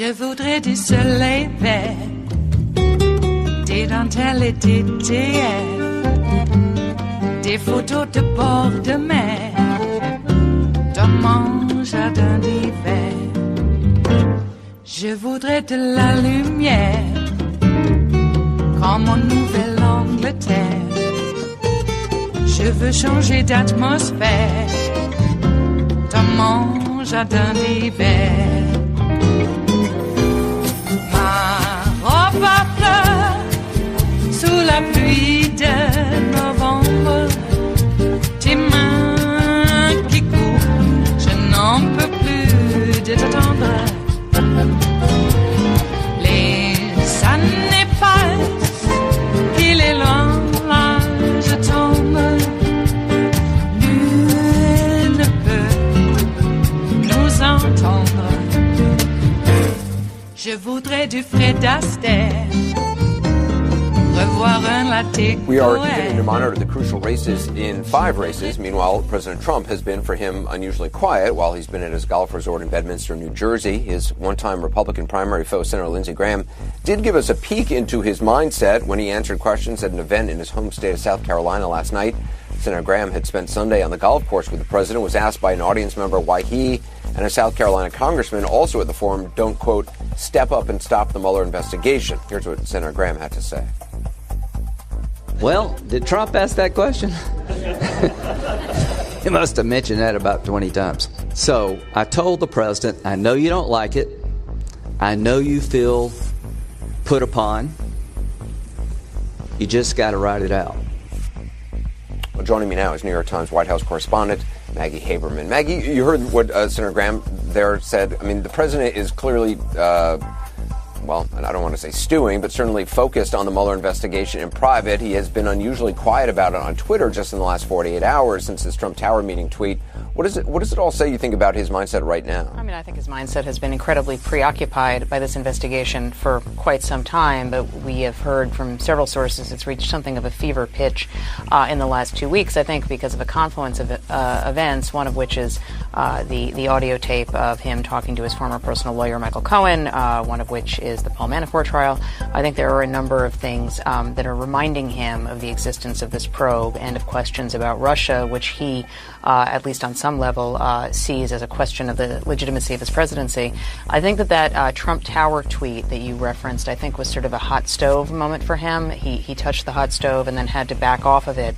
Je voudrais du soleil vert, des dentelles et des théâtres, des photos de bord de mer, dans mon jardin d'hiver. Je voudrais de la lumière, comme en Nouvelle-Angleterre. Je veux changer d'atmosphère, dans mon jardin d'hiver. Ma fleur sous la pluie de novembre, tes mains qui courent, je n'en peux plus de t'attendre. Les années passent, qu'il est loin, là je tombe. Nul ne peut nous entendre. Je voudrais du Fred Astaire, revoir un latte. We are continuing to monitor the crucial races in 5 races. Meanwhile, President Trump has been, for him, unusually quiet while he's been at his golf resort in Bedminster, New Jersey. His one-time Republican primary foe, Senator Lindsey Graham, did give us a peek into his mindset when he answered questions at an event in his home state of South Carolina last night. Senator Graham had spent Sunday on the golf course with the president, was asked by an audience member why he and a South Carolina congressman also at the forum don't, quote, step up and stop the Mueller investigation. Here's what Senator Graham had to say. Well, did Trump ask that question? He must have mentioned that about 20 times. So I told the president, I know you don't like it. I know you feel put upon. You just got to ride it out. Well, joining me now is New York Times White House correspondent Maggie Haberman. Maggie, you heard what Senator Graham there said. I mean, the president is clearly, well, and I don't want to say stewing, but certainly focused on the Mueller investigation in private. He has been unusually quiet about it on Twitter just in the last 48 hours since his Trump Tower meeting tweet. What does it all say, you think, about his mindset right now? I mean, I think his mindset has been incredibly preoccupied by this investigation for quite some time, but we have heard from several sources it's reached something of a fever pitch in the last 2 weeks, I think, because of a confluence of events, one of which is the audio tape of him talking to his former personal lawyer, Michael Cohen, one of which is the Paul Manafort trial. I think there are a number of things that are reminding him of the existence of this probe and of questions about Russia, which he, at least on some level, sees as a question of the legitimacy of his presidency. I think that Trump Tower tweet that you referenced, I think, was sort of a hot stove moment for him. He touched the hot stove and then had to back off of it,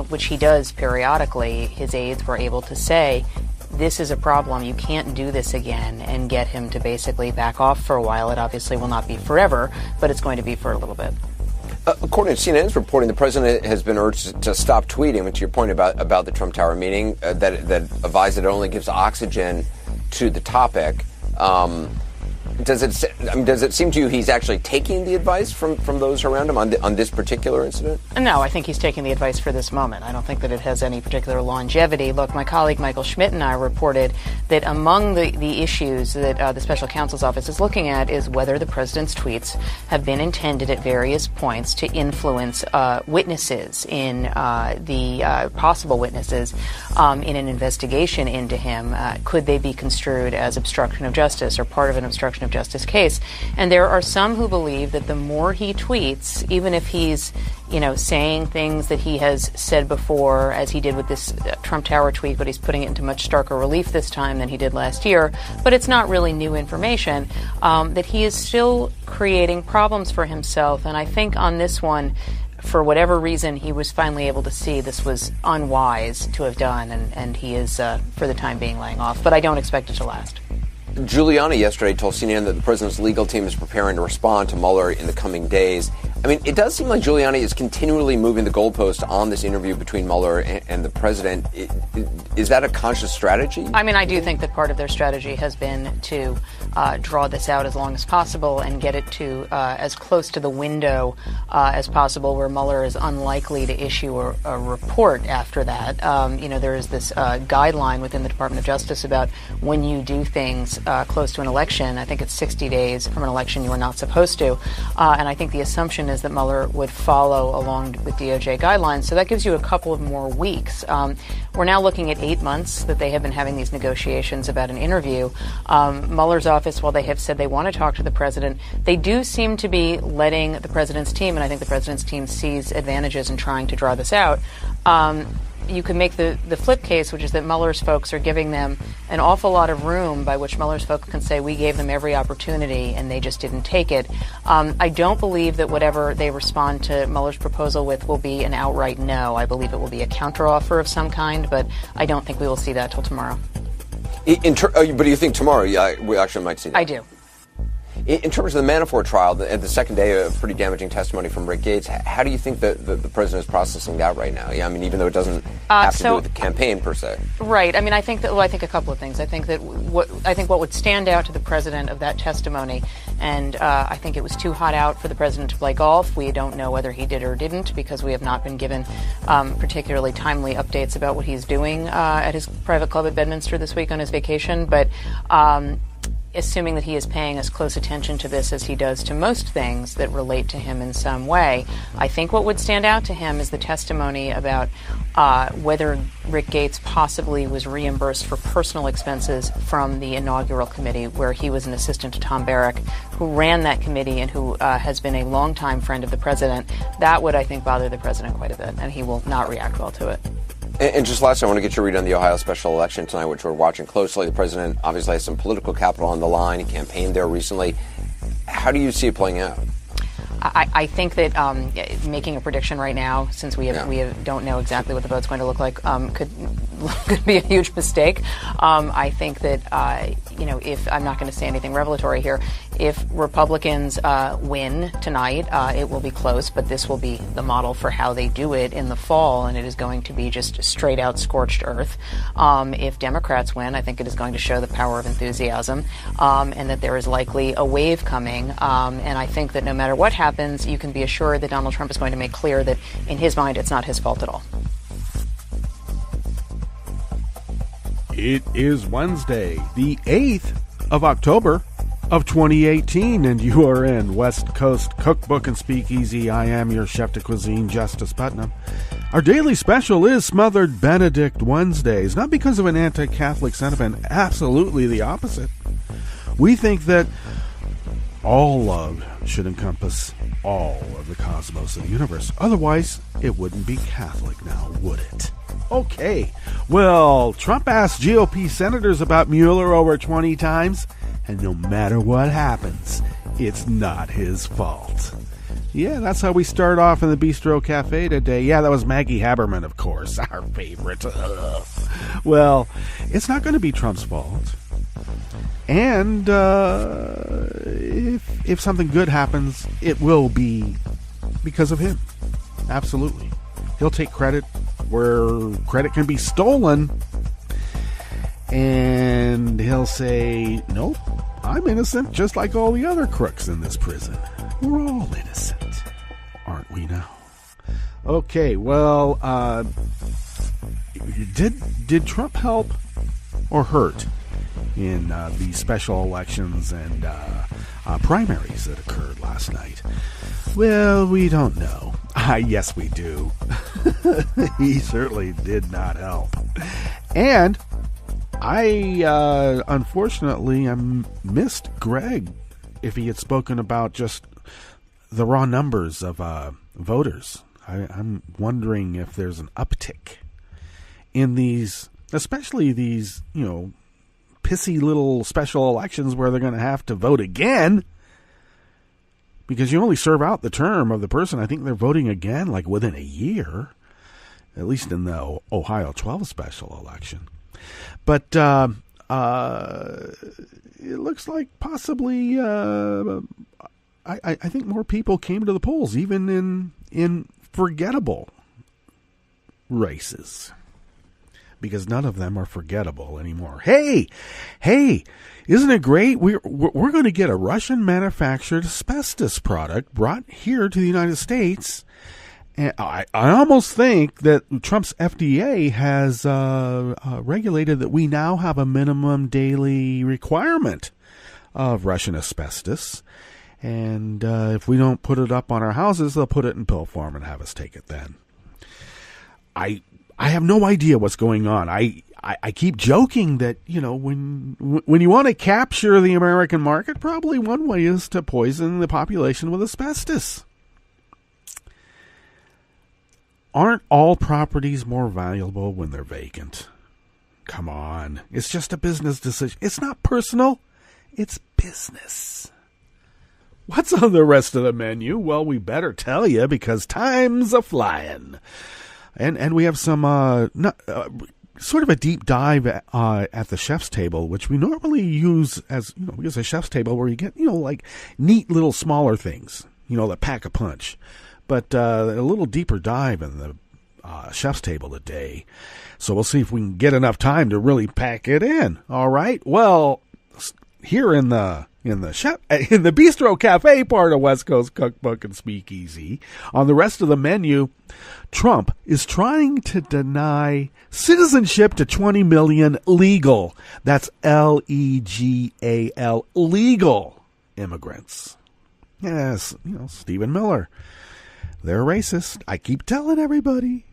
which he does periodically. His aides were able to say, this is a problem. You can't do this again, and get him to basically back off for a while. It obviously will not be forever, but it's going to be for a little bit. According to CNN's reporting, the president has been urged to stop tweeting, to your point about the Trump Tower meeting, that advised that it only gives oxygen to the topic. Does it seem to you he's actually taking the advice from those around him on this particular incident? No, I think he's taking the advice for this moment. I don't think that it has any particular longevity. Look, my colleague Michael Schmidt and I reported that among the issues that the special counsel's office is looking at is whether the president's tweets have been intended at various points to influence witnesses in the possible witnesses in an investigation into him. Could they be construed as obstruction of justice or part of an obstruction of justice case? And there are some who believe that the more he tweets, even if he's, saying things that he has said before, as he did with this Trump Tower tweet, but he's putting it into much starker relief this time than he did last year, but it's not really new information, that he is still creating problems for himself. And I think on this one, for whatever reason, he was finally able to see this was unwise to have done, and he is, for the time being, laying off. But I don't expect it to last. Giuliani yesterday told CNN that the president's legal team is preparing to respond to Mueller in the coming days. I mean, it does seem like Giuliani is continually moving the goalpost on this interview between Mueller and the president. Is that a conscious strategy? I mean, I do think that part of their strategy has been to draw this out as long as possible and get it to as close to the window as possible where Mueller is unlikely to issue a report after that. There is this guideline within the Department of Justice about when you do things close to an election. I think it's 60 days from an election you are not supposed to. And I think the assumption is that Mueller would follow along with DOJ guidelines. So that gives you a couple of more weeks. We're now looking at 8 months that they have been having these negotiations about an interview. Mueller's office, while they have said they want to talk to the president, they do seem to be letting the president's team, and I think the president's team sees advantages in trying to draw this out. You can make the flip case, which is that Mueller's folks are giving them an awful lot of room by which Mueller's folks can say, we gave them every opportunity and they just didn't take it. I don't believe that whatever they respond to Mueller's proposal with will be an outright no. I believe it will be a counteroffer of some kind, but I don't think we will see that till tomorrow. But do you think tomorrow we actually might see that? I do. In terms of the Manafort trial, at the second day of pretty damaging testimony from Rick Gates, how do you think that the president is processing that right now? Yeah, I mean, even though it doesn't have to do with the campaign per se. Right. I mean, I think a couple of things. I think what would stand out to the president of that testimony, and I think it was too hot out for the president to play golf. We don't know whether he did or didn't because we have not been given particularly timely updates about what he's doing at his private club at Bedminster this week on his vacation. But assuming that he is paying as close attention to this as he does to most things that relate to him in some way, I think what would stand out to him is the testimony about whether Rick Gates possibly was reimbursed for personal expenses from the inaugural committee, where he was an assistant to Tom Barrack, who ran that committee and who has been a longtime friend of the president. That would, I think, bother the president quite a bit, and he will not react well to it. And just last, I want to get your read on the Ohio special election tonight, which we're watching closely. The president obviously has some political capital on the line. He campaigned there recently. How do you see it playing out? I think that making a prediction right now, since we don't know exactly what the vote's going to look like, could be a huge mistake. I think that if I'm not going to say anything revelatory here, if Republicans win tonight, it will be close, but this will be the model for how they do it in the fall, and it is going to be just straight out scorched earth. If Democrats win, I think it is going to show the power of enthusiasm, and that there is likely a wave coming. And I think that no matter what happens, you can be assured that Donald Trump is going to make clear that in his mind it's not his fault at all. It is Wednesday, the 8th of October of 2018, and you are in West Coast Cookbook and Speakeasy. I am your chef de cuisine, Justice Putnam. Our daily special is Smothered Benedict Wednesdays, not because of an anti-Catholic sentiment, absolutely the opposite. We think that all love should encompass all of the cosmos of the universe. Otherwise, it wouldn't be Catholic now, would it? Okay, well, Trump asked GOP senators about Mueller over 20 times, and no matter what happens, it's not his fault. Yeah, that's how we start off in the Bistro Cafe today. Yeah, that was Maggie Haberman, of course, our favorite. Well, it's not going to be Trump's fault. And if something good happens, it will be because of him. Absolutely. He'll take credit where credit can be stolen. And he'll say, nope, I'm innocent, just like all the other crooks in this prison. We're all innocent, aren't we now? Okay, well, did Trump help or hurt in the special elections and primaries that occurred last night? Well, we don't know. Yes, we do. He certainly did not help. And I, unfortunately, missed Greg if he had spoken about just the raw numbers of voters. I'm wondering if there's an uptick in these, especially these, pissy little special elections where they're going to have to vote again because you only serve out the term of the person. I think they're voting again like within a year, at least in the Ohio 12 special election. But it looks like possibly I think more people came to the polls, even in forgettable races, because none of them are forgettable anymore. Hey, isn't it great? We're going to get a Russian-manufactured asbestos product brought here to the United States. And I almost think that Trump's FDA has regulated that we now have a minimum daily requirement of Russian asbestos. And if we don't put it up on our houses, they'll put it in pill form and have us take it then. I have no idea what's going on. I keep joking that, when you want to capture the American market, probably one way is to poison the population with asbestos. Aren't all properties more valuable when they're vacant? Come on. It's just a business decision. It's not personal. It's business. What's on the rest of the menu? Well, we better tell you because time's a-flying. And we have some sort of a deep dive at the chef's table, which we normally use as, we use a chef's table where you get, like neat little smaller things, that pack a punch. But a little deeper dive in the chef's table today. So we'll see if we can get enough time to really pack it in. All right. Well, here in the Bistro Cafe part of West Coast Cookbook and Speakeasy, on the rest of the menu, Trump is trying to deny citizenship to 20 million legal. That's Legal, legal immigrants. Yes, Stephen Mueller. They're racist. I keep telling everybody.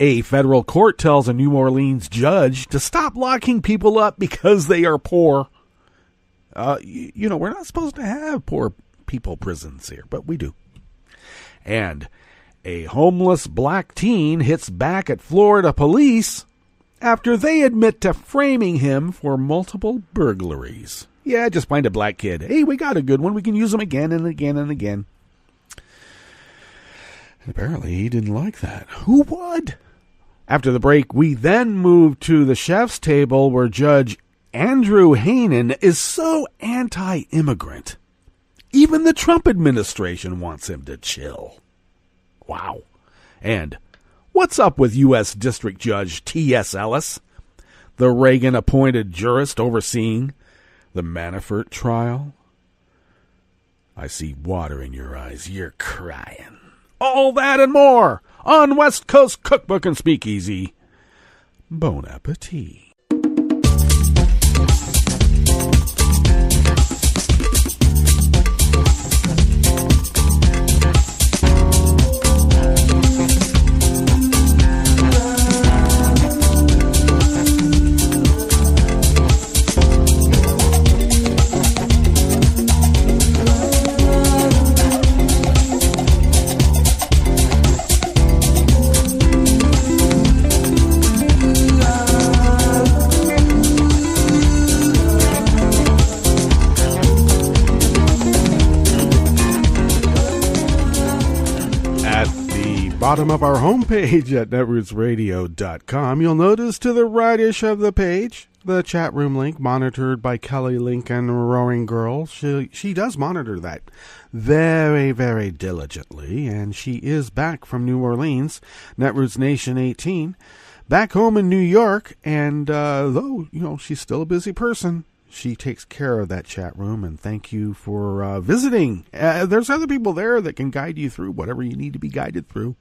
A federal court tells a New Orleans judge to stop locking people up because they are poor. We're not supposed to have poor people prisons here, but we do. And a homeless black teen hits back at Florida police after they admit to framing him for multiple burglaries. Yeah, just find a black kid. Hey, we got a good one. We can use them again and again and again. Apparently, he didn't like that. Who would? After the break, we then move to the chef's table where Judge Andrew Hanen is so anti-immigrant. Even the Trump administration wants him to chill. Wow. And what's up with U.S. District Judge T.S. Ellis, the Reagan-appointed jurist overseeing the Manafort trial? I see water in your eyes. You're crying. All that and more on West Coast Cookbook and Speakeasy. Bon appetit. Bottom of our homepage at netrootsradio.com, you'll notice to the right-ish of the page, the chat room link monitored by Kelly Lincoln Roaring Girl. She does monitor that very, very diligently, and she is back from New Orleans, Netroots Nation 18, back home in New York, and though, she's still a busy person, she takes care of that chat room, and thank you for visiting. There's other people there that can guide you through whatever you need to be guided through.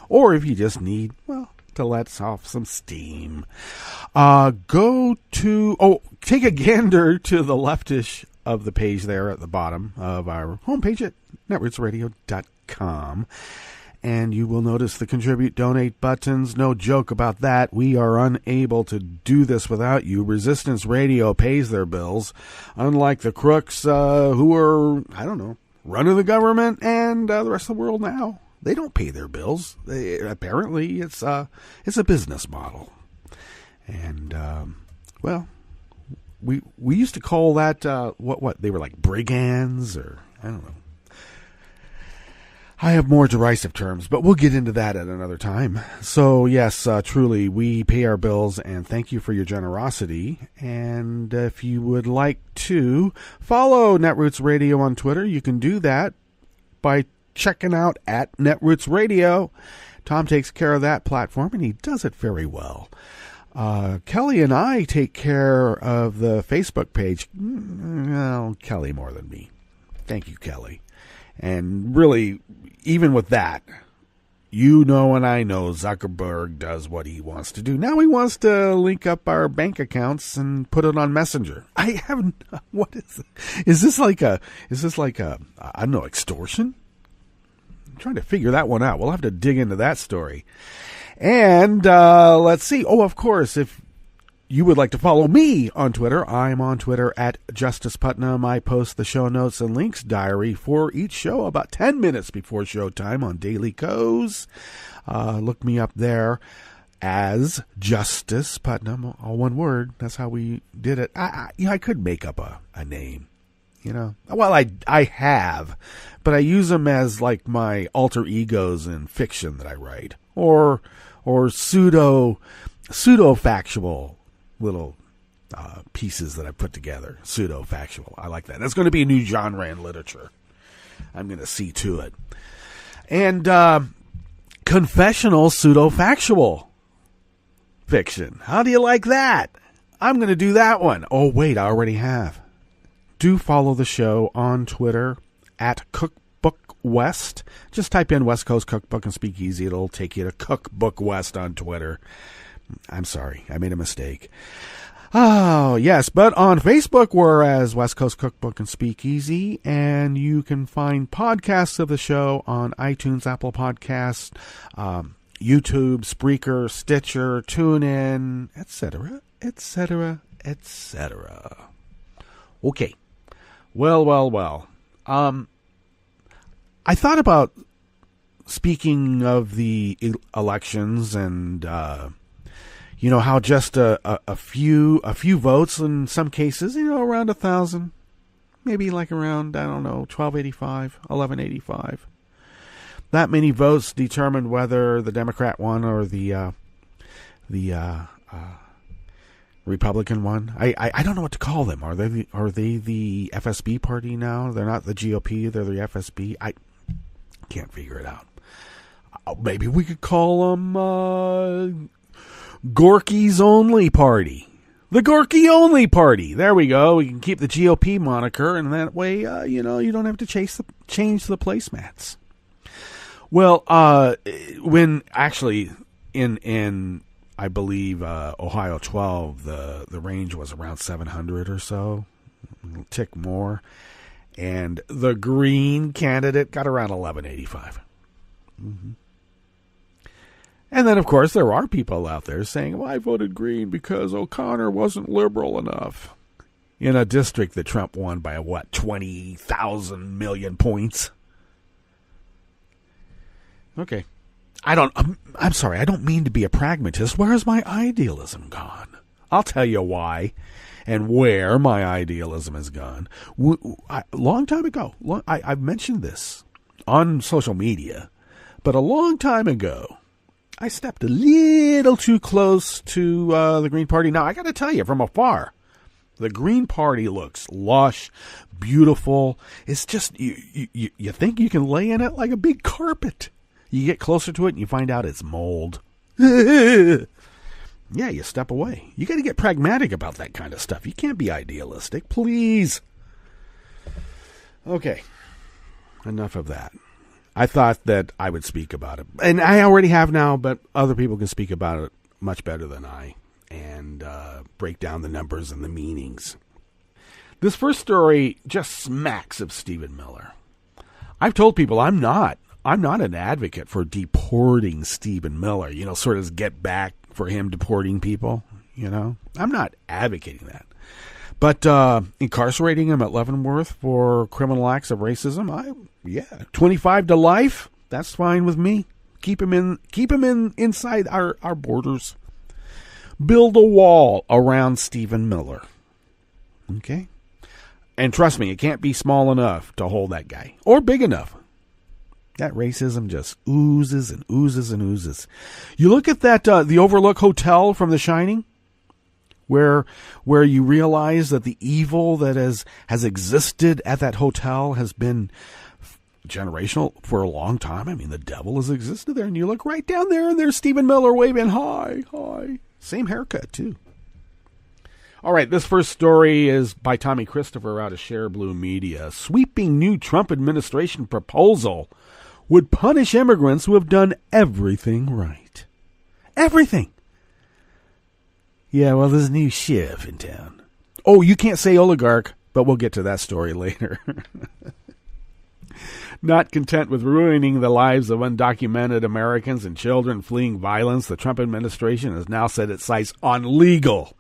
Or if you just need, to let off some steam. Take a gander to the leftish of the page there at the bottom of our homepage at netrootsradio.com. And you will notice the contribute, donate buttons. No joke about that. We are unable to do this without you. Resistance Radio pays their bills, unlike the crooks who are, running the government and the rest of the world now. They don't pay their bills. Apparently, it's a business model. And, we used to call that, what, they were like brigands or, I don't know. I have more derisive terms, but we'll get into that at another time. So, yes, truly, we pay our bills, and thank you for your generosity. And if you would like to follow Netroots Radio on Twitter, you can do that by checking out at Netroots Radio. Tom takes care of that platform, and he does it very well. Kelly and I take care of the Facebook page. Well, Kelly more than me. Thank you, Kelly. And really, even with that, you know and I know Zuckerberg does what he wants to do. Now he wants to link up our bank accounts and put it on Messenger. I haven't. What is it? Is this like a I don't know, extortion? I'm trying to figure that one out. We'll have to dig into that story. And let's see. Oh, of course, if you would like to follow me on Twitter, I'm on Twitter at Justice Putnam. I post the show notes and links diary for each show about 10 minutes before showtime on Daily Co's. Look me up there as Justice Putnam, all one word. That's how we did it. I could make up a name, you know. Well, I have, but I use them as like my alter egos in fiction that I write, or pseudo-factual little pieces that I put together. Pseudo-factual. I like that. That's going to be a new genre in literature. I'm going to see to it. And confessional pseudo-factual fiction. How do you like that? I'm going to do that one. Oh, wait, I already have. Do follow the show on Twitter at Cookbook West. Just type in West Coast Cookbook and Speakeasy. It'll take you to Cookbook West on Twitter. I'm sorry, I made a mistake. Oh, yes, but on Facebook, we're as West Coast Cookbook and Speakeasy, and you can find podcasts of the show on iTunes, Apple Podcasts, YouTube, Spreaker, Stitcher, TuneIn, etc., etc., etc. Okay. Well. I thought about, speaking of the elections and how just a few votes in some cases, around 1,000, maybe like around, I don't know, 1285, 1185. That many votes determined whether the Democrat won or the Republican won. I don't know what to call them. Are they the FSB party now? They're not the GOP. They're the FSB. I can't figure it out. Maybe we could call them Gorky's Only Party. The Gorky Only Party. There we go. We can keep the GOP moniker, and that way, you don't have to change the placemats. Well, when actually in I believe Ohio 12, the range was around 700 or so, a tick more, and the Green candidate got around 1185. Mm-hmm. And then, of course, there are people out there saying, well, I voted Green because O'Connor wasn't liberal enough. In a district that Trump won by, 20,000 million points? Okay. I'm sorry, I don't mean to be a pragmatist. Where has my idealism gone? I'll tell you why and where my idealism has gone. A long time ago, I've mentioned this on social media, but a long time ago, I stepped a little too close to the Green Party. Now, I got to tell you, from afar, the Green Party looks lush, beautiful. It's just, you think you can lay in it like a big carpet. You get closer to it and you find out it's mold. Yeah, you step away. You got to get pragmatic about that kind of stuff. You can't be idealistic, please. Okay, enough of that. I thought that I would speak about it. And I already have now, but other people can speak about it much better than I and break down the numbers and the meanings. This first story just smacks of Stephen Miller. I've told people I'm not an advocate for deporting Stephen Miller, sort of get back for him deporting people, I'm not advocating that. But incarcerating him at Leavenworth for criminal acts of racism, 25 to life, that's fine with me. Keep him inside our borders. Build a wall around Stephen Miller. Okay? And trust me, it can't be small enough to hold that guy. Or big enough. That racism just oozes and oozes and oozes. You look at that, the Overlook Hotel from The Shining, where you realize that the evil that has existed at that hotel has been generational for a long time. I mean, the devil has existed there, and you look right down there, and there's Stephen Miller waving hi, hi. Same haircut, too. All right, this first story is by Tommy Christopher out of Share Blue Media. Sweeping new Trump administration proposal would punish immigrants who have done everything right. Everything. Yeah, well, there's a new sheriff in town. Oh, you can't say oligarch, but we'll get to that story later. Not content with ruining the lives of undocumented Americans and children fleeing violence, the Trump administration has now set its sights on legal.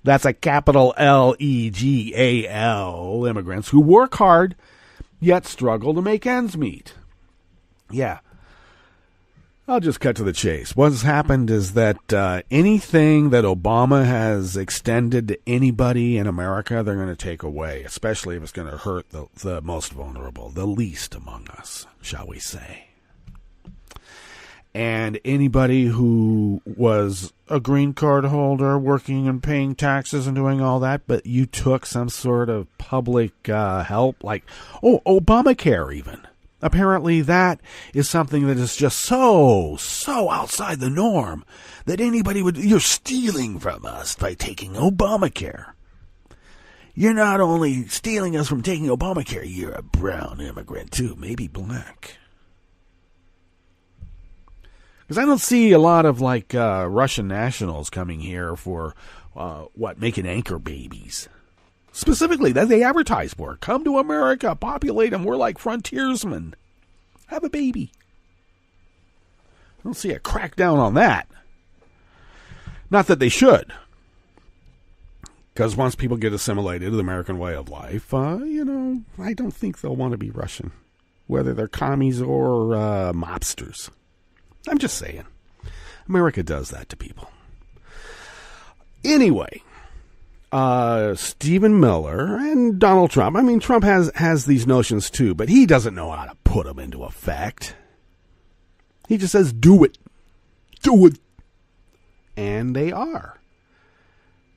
That's a capital L-E-G-A-L immigrants who work hard yet struggle to make ends meet. Yeah. I'll just cut to the chase. What's happened is that anything that Obama has extended to anybody in America, they're going to take away, especially if it's going to hurt the most vulnerable, the least among us, shall we say. And anybody who was a green card holder, working and paying taxes and doing all that, but you took some sort of public help, like, Obamacare even. Apparently that is something that is just so outside the norm that anybody you're stealing from us by taking Obamacare. You're not only stealing us from taking Obamacare, you're a brown immigrant too, maybe black. Because I don't see a lot of Russian nationals coming here for making anchor babies. Specifically, that they advertise for. Come to America, populate them. We're like frontiersmen. Have a baby. I don't see a crackdown on that. Not that they should. Because once people get assimilated to the American way of life, I don't think they'll want to be Russian. Whether they're commies or mobsters. I'm just saying. America does that to people. Anyway. Stephen Miller and Donald Trump. I mean, Trump has these notions too, but he doesn't know how to put them into effect. He just says, do it. Do it. And they are.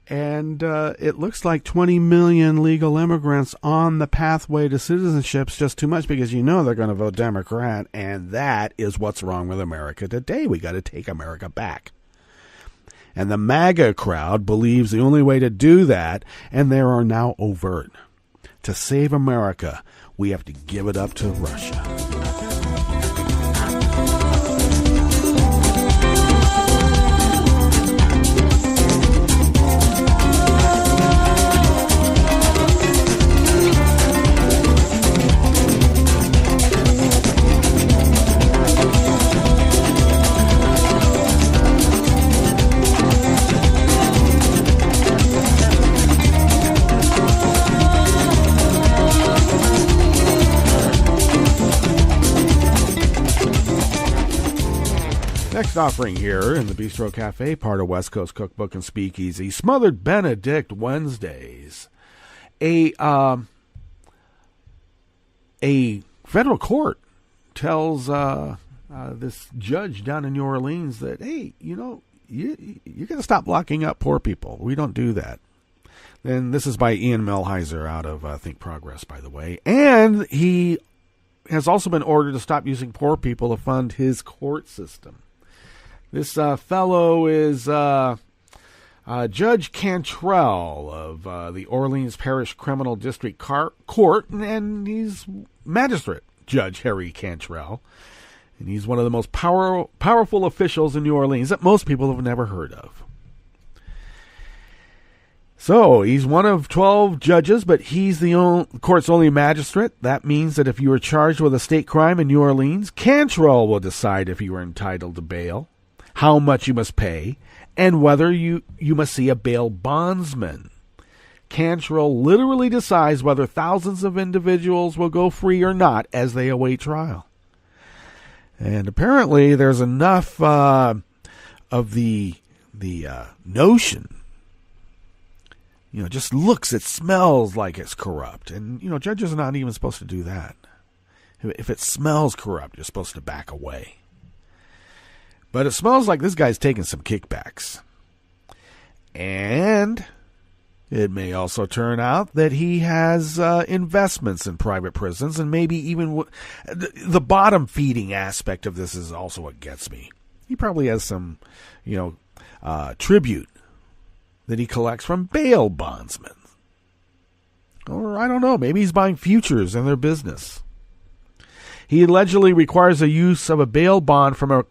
And it looks like 20 million legal immigrants on the pathway to citizenship is just too much because they're going to vote Democrat, and that is what's wrong with America today. We got to take America back. And the MAGA crowd believes the only way to do that, and they are now overt. To save America, we have to give it up to Russia. Next offering here in the Bistro Cafe, part of West Coast Cookbook and Speakeasy, Smothered Benedict Wednesdays. A federal court tells this judge down in New Orleans that, hey, you got to stop locking up poor people. We don't do that. And this is by Ian Melheiser out of Think Progress, by the way. And he has also been ordered to stop using poor people to fund his court system. This fellow is Judge Cantrell of the Orleans Parish Criminal District Court, and he's Magistrate Judge Harry Cantrell. And he's one of the most powerful officials in New Orleans that most people have never heard of. So he's one of 12 judges, but he's the court's only magistrate. That means that if you are charged with a state crime in New Orleans, Cantrell will decide if you are entitled to bail, how much you must pay, and whether you must see a bail bondsman. Cantrell literally decides whether thousands of individuals will go free or not as they await trial. And apparently there's enough of the notion, just looks, it smells like it's corrupt. And, judges are not even supposed to do that. If it smells corrupt, you're supposed to back away. But it smells like this guy's taking some kickbacks. And it may also turn out that he has investments in private prisons, and maybe even the bottom-feeding aspect of this is also what gets me. He probably has some, tribute that he collects from bail bondsmen. Or, I don't know, maybe he's buying futures in their business. He allegedly requires the use of a bail bond from a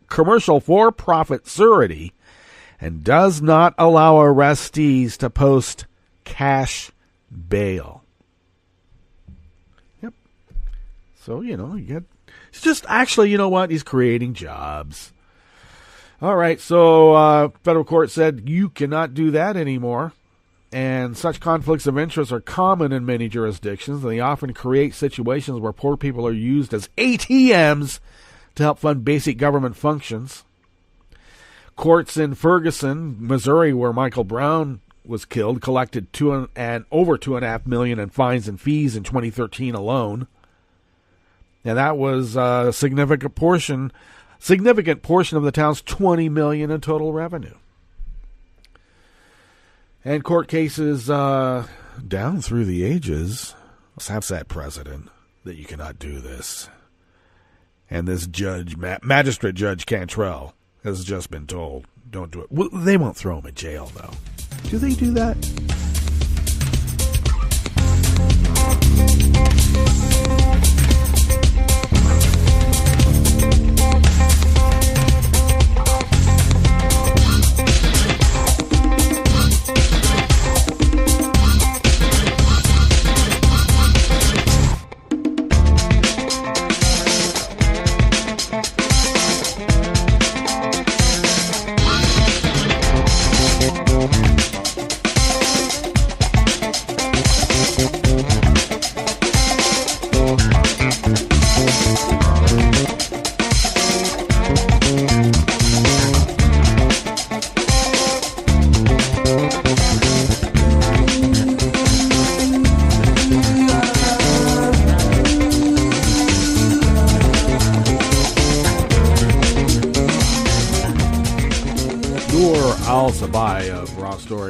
commercial for-profit surety and does not allow arrestees to post cash bail. Yep. So, it's just actually, you know what? He's creating jobs. All right, so federal court said you cannot do that anymore. And such conflicts of interest are common in many jurisdictions, and they often create situations where poor people are used as ATMs to help fund basic government functions. Courts in Ferguson, Missouri, where Michael Brown was killed, collected over $2.5 million in fines and fees in 2013 alone. And that was a significant portion of the town's $20 million in total revenue. And court cases down through the ages have that precedent that you cannot do this. And this magistrate Judge Cantrell has just been told, don't do it. Well, they won't throw him in jail, though. Do they do that?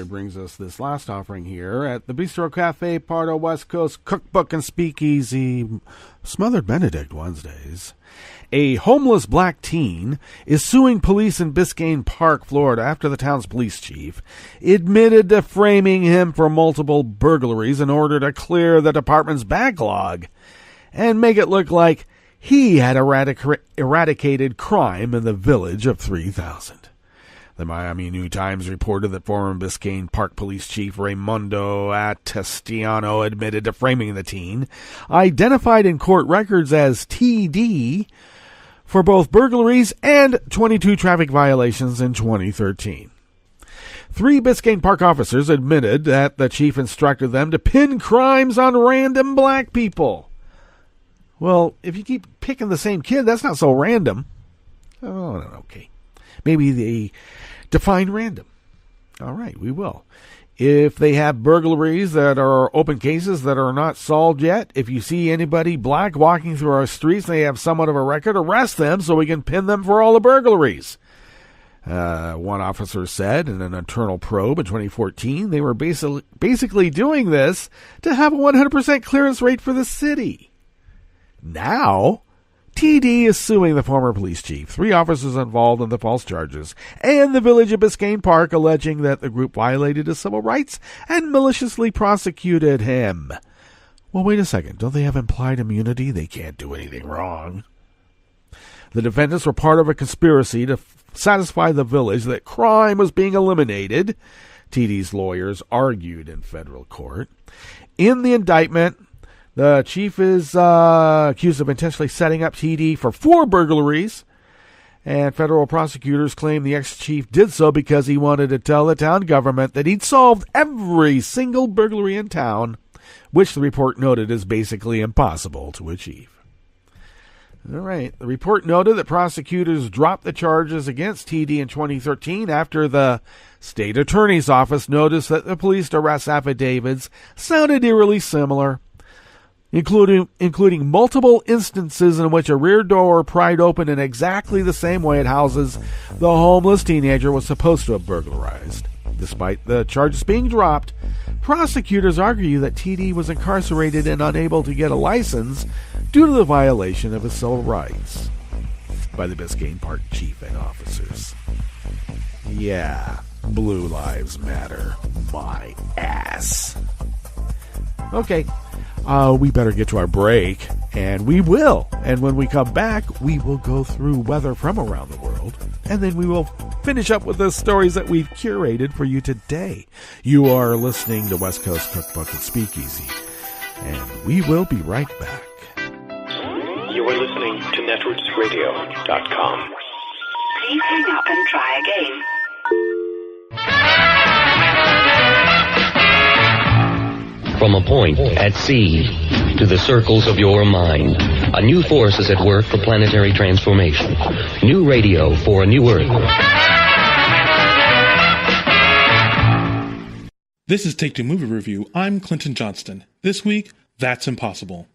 Brings us this last offering here at the Bistro Cafe, part of West Coast Cookbook and Speakeasy, Smothered Benedict Wednesdays. A homeless black teen is suing police in Biscayne Park, Florida, after the town's police chief admitted to framing him for multiple burglaries in order to clear the department's backlog and make it look like he had eradicated crime in the village of 3,000. The Miami New Times reported that former Biscayne Park Police Chief Raimundo Attestiano admitted to framing the teen, identified in court records as TD, for both burglaries and 22 traffic violations in 2013. 3 Biscayne Park officers admitted that the chief instructed them to pin crimes on random black people. Well, if you keep picking the same kid, that's not so random. Oh, okay. Maybe they define random. All right, we will. If they have burglaries that are open cases that are not solved yet, if you see anybody black walking through our streets and they have somewhat of a record, arrest them so we can pin them for all the burglaries. One officer said in an internal probe in 2014 they were basically doing this to have a 100% clearance rate for the city. Now, TD is suing the former police chief, 3 officers involved in the false charges, and the village of Biscayne Park, alleging that the group violated his civil rights and maliciously prosecuted him. Well, wait a second. Don't they have implied immunity? They can't do anything wrong. The defendants were part of a conspiracy to satisfy the village that crime was being eliminated, TD's lawyers argued in federal court. In the indictment, the chief is accused of intentionally setting up TD for 4 burglaries, and federal prosecutors claim the ex-chief did so because he wanted to tell the town government that he'd solved every single burglary in town, which the report noted is basically impossible to achieve. All right. The report noted that prosecutors dropped the charges against TD in 2013 after the state attorney's office noticed that the police arrest affidavits sounded eerily similar. including multiple instances in which a rear door pried open in exactly the same way it houses the homeless teenager was supposed to have burglarized. Despite the charges being dropped, prosecutors argue that TD was incarcerated and unable to get a license due to the violation of his civil rights by the Biscayne Park chief and officers. Yeah, Blue Lives Matter. My ass. Okay, we better get to our break, and we will. And when we come back, we will go through weather from around the world, and then we will finish up with the stories that we've curated for you today. You are listening to West Coast Cookbook and Speakeasy, and we will be right back. You are listening to netrootsradio.com. Please hang up and try again. From a point at sea to the circles of your mind, a new force is at work for planetary transformation. New radio for a new Earth. This is Take Two Movie Review. I'm Clinton Johnston. This week, That's Impossible.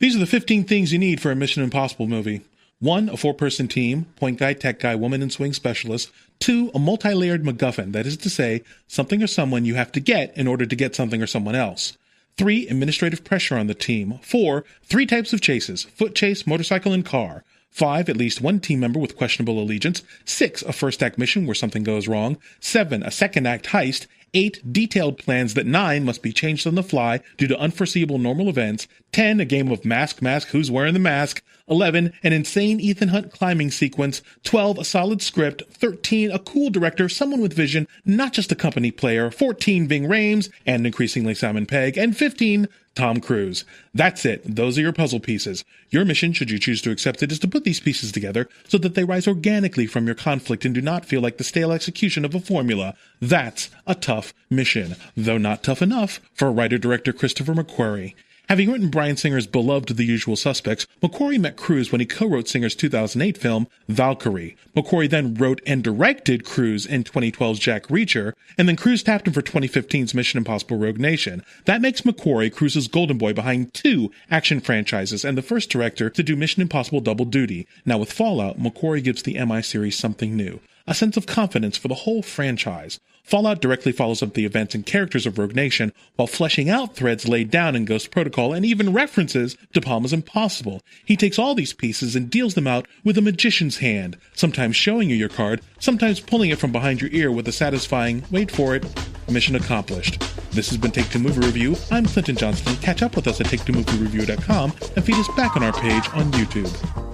These are the 15 things you need for a Mission Impossible movie. 1, a 4-person team, point guy, tech guy, woman, and swing specialist. 2, a multi-layered MacGuffin, that is to say, something or someone you have to get in order to get something or someone else. 3, administrative pressure on the team. 4, 3 types of chases, foot chase, motorcycle, and car. 5, at least one team member with questionable allegiance. 6, a first act mission where something goes wrong. 7, a second act heist. 8, detailed plans that 9 must be changed on the fly due to unforeseeable normal events. 10, a game of mask, who's wearing the mask. 11, an insane Ethan Hunt climbing sequence. 12, a solid script. 13, a cool director, someone with vision, not just a company player. 14, Ving Rhames, and increasingly Simon Pegg. And 15, Tom Cruise. That's it. Those are your puzzle pieces. Your mission, should you choose to accept it, is to put these pieces together so that they rise organically from your conflict and do not feel like the stale execution of a formula. That's a tough mission, though not tough enough for writer-director Christopher McQuarrie. Having written Bryan Singer's beloved The Usual Suspects, McQuarrie met Cruise when he co-wrote Singer's 2008 film, Valkyrie. McQuarrie then wrote and directed Cruise in 2012's Jack Reacher, and then Cruise tapped him for 2015's Mission Impossible Rogue Nation. That makes McQuarrie Cruise's golden boy behind 2 action franchises and the first director to do Mission Impossible double duty. Now with Fallout, McQuarrie gives the MI series something new, a sense of confidence for the whole franchise. Fallout directly follows up the events and characters of Rogue Nation while fleshing out threads laid down in Ghost Protocol and even references to Palma's Impossible. He takes all these pieces and deals them out with a magician's hand, sometimes showing you your card, sometimes pulling it from behind your ear with a satisfying, wait for it, mission accomplished. This has been Take Two Movie Review. I'm Clinton Johnston. Catch up with us at TakeTwoMovieReview.com and feed us back on our page on YouTube.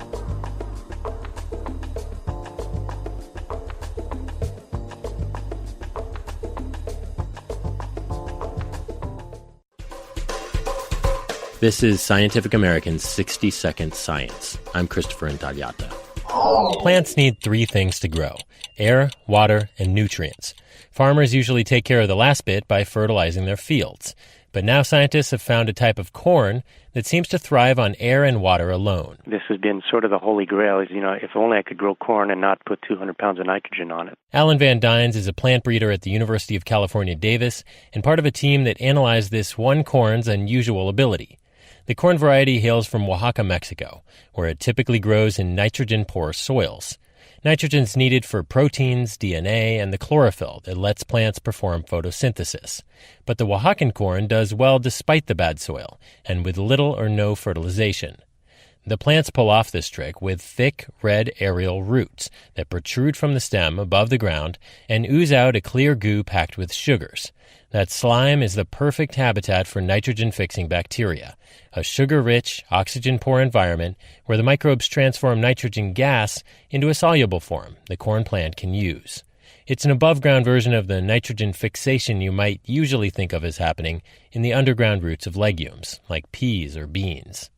This is Scientific American's 60-Second Science. I'm Christopher Intagliata. Plants need 3 things to grow: air, water, and nutrients. Farmers usually take care of the last bit by fertilizing their fields. But now scientists have found a type of corn that seems to thrive on air and water alone. This has been sort of the holy grail, is, if only I could grow corn and not put 200 pounds of nitrogen on it. Alan Van Dynes is a plant breeder at the University of California, Davis, and part of a team that analyzed this one corn's unusual ability. The corn variety hails from Oaxaca, Mexico, where it typically grows in nitrogen-poor soils. Nitrogen's needed for proteins, DNA, and the chlorophyll that lets plants perform photosynthesis. But the Oaxacan corn does well despite the bad soil, and with little or no fertilization. The plants pull off this trick with thick, red aerial roots that protrude from the stem above the ground and ooze out a clear goo packed with sugars. That slime is the perfect habitat for nitrogen-fixing bacteria, a sugar-rich, oxygen-poor environment where the microbes transform nitrogen gas into a soluble form the corn plant can use. It's an above-ground version of the nitrogen fixation you might usually think of as happening in the underground roots of legumes, like peas or beans.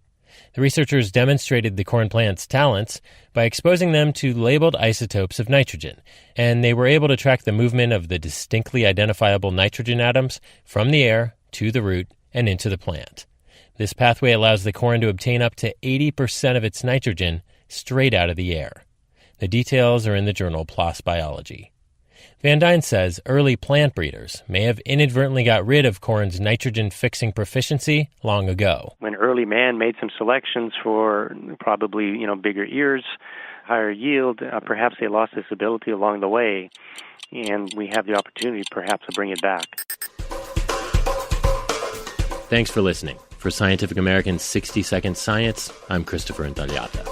The researchers demonstrated the corn plant's talents by exposing them to labeled isotopes of nitrogen, and they were able to track the movement of the distinctly identifiable nitrogen atoms from the air to the root and into the plant. This pathway allows the corn to obtain up to 80% of its nitrogen straight out of the air. The details are in the journal PLOS Biology. Van Dyne says early plant breeders may have inadvertently got rid of corn's nitrogen-fixing proficiency long ago. When early man made some selections for probably, bigger ears, higher yield, perhaps they lost this ability along the way, and we have the opportunity perhaps to bring it back. Thanks for listening. For Scientific American's 60-Second Science, I'm Christopher Intagliata.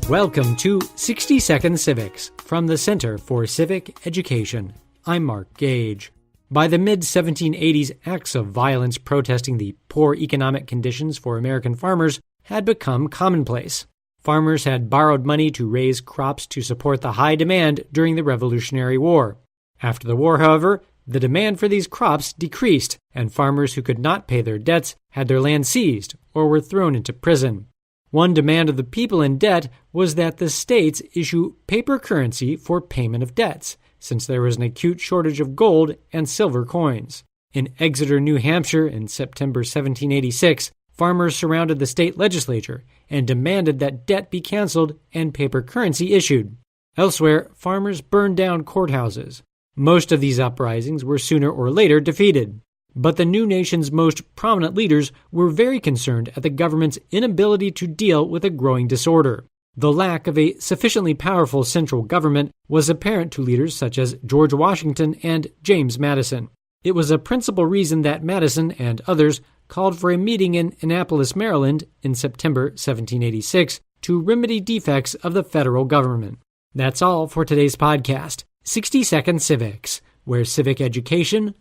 Welcome to 60 Second Civics from the Center for Civic Education. I'm Mark Gage. By the mid-1780s, acts of violence protesting the poor economic conditions for American farmers had become commonplace. Farmers had borrowed money to raise crops to support the high demand during the Revolutionary War. After the war, however, the demand for these crops decreased, and farmers who could not pay their debts had their land seized or were thrown into prison. One demand of the people in debt was that the states issue paper currency for payment of debts, since there was an acute shortage of gold and silver coins. In Exeter, New Hampshire, in September 1786, farmers surrounded the state legislature and demanded that debt be canceled and paper currency issued. Elsewhere, farmers burned down courthouses. Most of these uprisings were sooner or later defeated. But the new nation's most prominent leaders were very concerned at the government's inability to deal with a growing disorder. The lack of a sufficiently powerful central government was apparent to leaders such as George Washington and James Madison. It was a principal reason that Madison and others called for a meeting in Annapolis, Maryland, in September 1786 to remedy defects of the federal government. That's all for today's podcast, 60 Second Civics, where civic education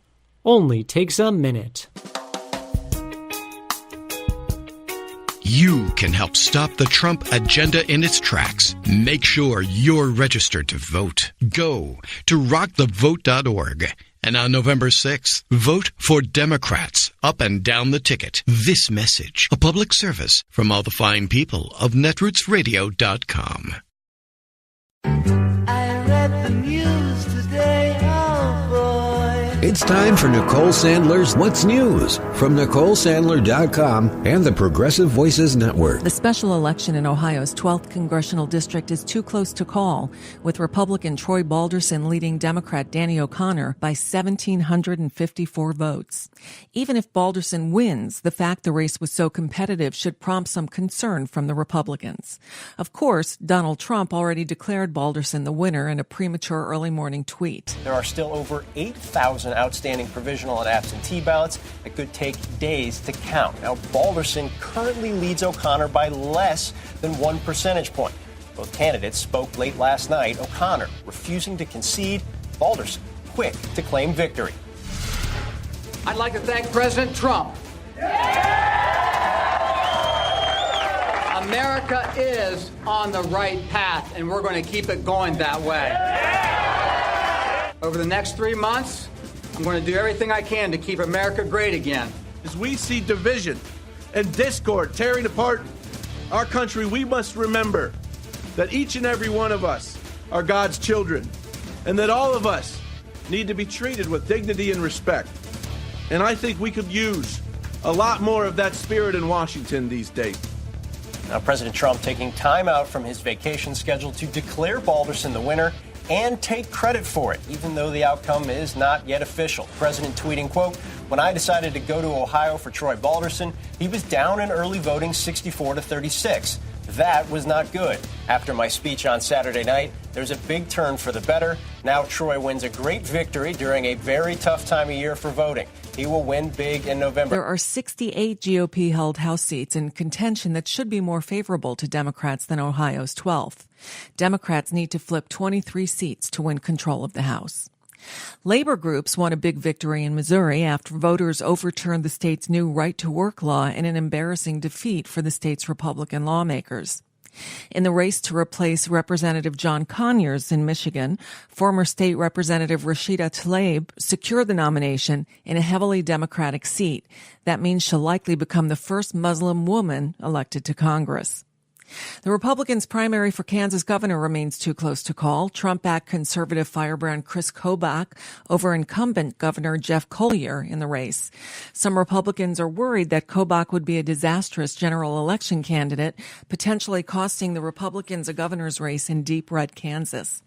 only takes a minute. You can help stop the Trump agenda in its tracks. Make sure you're registered to vote. Go to rockthevote.org. And on November 6th, vote for Democrats up and down the ticket. This message, a public service from all the fine people of netrootsradio.com. I read the news today, oh boy. It's time for Nicole Sandler's What's News from NicoleSandler.com and the Progressive Voices Network. The special election in Ohio's 12th congressional district is too close to call, with Republican Troy Balderson leading Democrat Danny O'Connor by 1,754 votes. Even if Balderson wins, the fact the race was so competitive should prompt some concern from the Republicans. Of course, Donald Trump already declared Balderson the winner in a premature early morning tweet. There are still over 8,000 outstanding provisional and absentee ballots that could take days to count. Now, Balderson currently leads O'Connor by less than 1 percentage point. Both candidates spoke late last night, O'Connor refusing to concede, Balderson quick to claim victory. I'd like to thank President Trump. America is on the right path, and we're going to keep it going that way. Over the next 3 months, I'm going to do everything I can to keep America great again. As we see division and discord tearing apart our country, we must remember that each and every one of us are God's children, and that all of us need to be treated with dignity and respect. And I think we could use a lot more of that spirit in Washington these days. Now, President Trump taking time out from his vacation schedule to declare Balderson the winner and take credit for it, even though the outcome is not yet official. The president tweeting, quote, "When I decided to go to Ohio for Troy Balderson, he was down in early voting 64-36. That was not good. After my speech on Saturday night, there's a big turn for the better. Now Troy wins a great victory during a very tough time of year for voting. He will win big in November." There are 68 GOP-held House seats in contention that should be more favorable to Democrats than Ohio's 12th. Democrats need to flip 23 seats to win control of the House. Labor groups won a big victory in Missouri after voters overturned the state's new right-to-work law in an embarrassing defeat for the state's Republican lawmakers. In the race to replace Representative John Conyers in Michigan, former State Representative Rashida Tlaib secured the nomination in a heavily Democratic seat. That means she'll likely become the first Muslim woman elected to Congress. The Republicans' primary for Kansas governor remains too close to call. Trump-backed conservative firebrand Chris Kobach over incumbent Governor Jeff Collier in the race. Some Republicans are worried that Kobach would be a disastrous general election candidate, potentially costing the Republicans a governor's race in deep red Kansas.